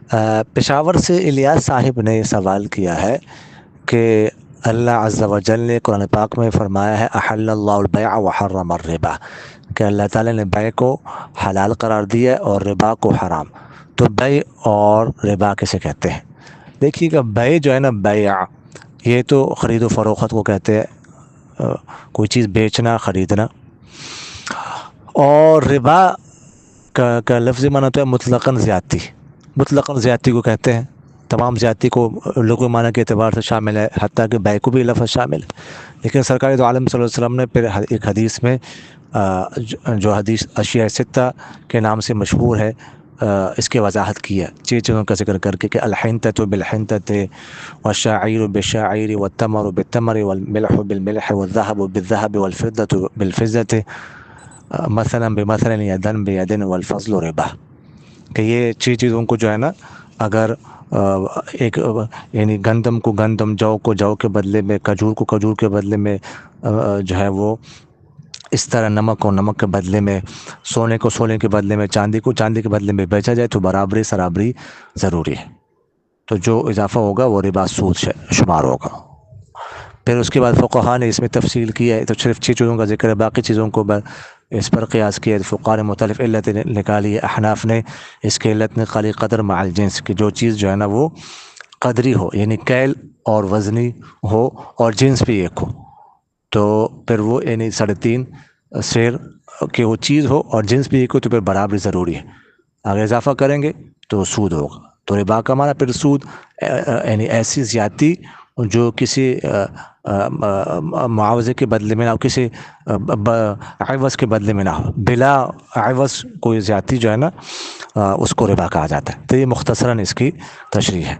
پشاور سے الیاس صاحب نے یہ سوال کیا ہے کہ اللہ عز و جل نے قرآن پاک میں فرمایا ہے احل اللہ البیع وحرم الربا، کہ اللہ تعالیٰ نے بیع کو حلال قرار دیا ہے اور ربا کو حرام۔ تو بیع اور ربا کسے کہتے ہیں؟ دیکھیے کہ بیع جو ہے نا، بیع یہ تو خرید و فروخت کو کہتے ہیں، کوئی چیز بیچنا خریدنا، اور ربا کا لفظی معنی تو ہے مطلقاً زیادتی، مطلقاً زیادتی کو کہتے ہیں۔ تمام زیادتی کو لغوی معنی کے اعتبار سے شامل ہے، حتیٰ کہ بیع کو بھی لفظ شامل ہے۔ لیکن سرکار دو عالم صلی اللہ علیہ وسلم نے پھر ایک حدیث میں جو حدیث اشیاء ستہ کے نام سے مشہور ہے، اس کی وضاحت کی ہے، چیزوں کا ذکر کر کے کہ الحنطۃ بالحنطۃ والشعیر بالشعیر والتمر بالتمر والملح بالملح والذهب بالذهب والفضة بالفضة مثلا بمثلا یدن بیدن والفضل ربا، کہ یہ چیزوں کو جو ہے نا، اگر ایک یعنی گندم کو گندم، جو کو جو کے بدلے میں، کھجور کو کھجور کے بدلے میں، جو ہے وہ اس طرح نمک کو نمک کے بدلے میں، سونے کو سونے کے بدلے میں، چاندی کو چاندی کے بدلے میں بیچا جائے تو برابری سرابری ضروری ہے۔ تو جو اضافہ ہوگا وہ ربا سود شمار ہوگا۔ پھر اس کے بعد فقہاء نے اس میں تفصیل کی ہے، تو صرف چیزوں کا ذکر ہے، باقی چیزوں کو اس پر قیاس کیا ہے۔ فقہاء نے مختلف علت نکالی ہے۔ احناف نے اس کے علت نکالی قدر مع الجنس، کہ جو چیز جو ہے نا وہ قدری ہو، یعنی کیل اور وزنی ہو اور جنس بھی ایک ہو، تو پھر وہ یعنی 3.5 سیر کہ وہ چیز ہو اور جنس بھی ایک ہو تو پھر برابری ضروری ہے۔ اگر اضافہ کریں گے تو سود ہوگا۔ تو ربا کا معنی پھر سود، یعنی ایسی زیادتی جو کسی معاوضے کے بدلے میں نہ ہو، کسی عوض کے بدلے میں نہ ہو، بلا عوض کوئی زیادتی جو ہے نا، اس کو ربا کہا جاتا ہے۔ تو یہ مختصراً اس کی تشریح ہے۔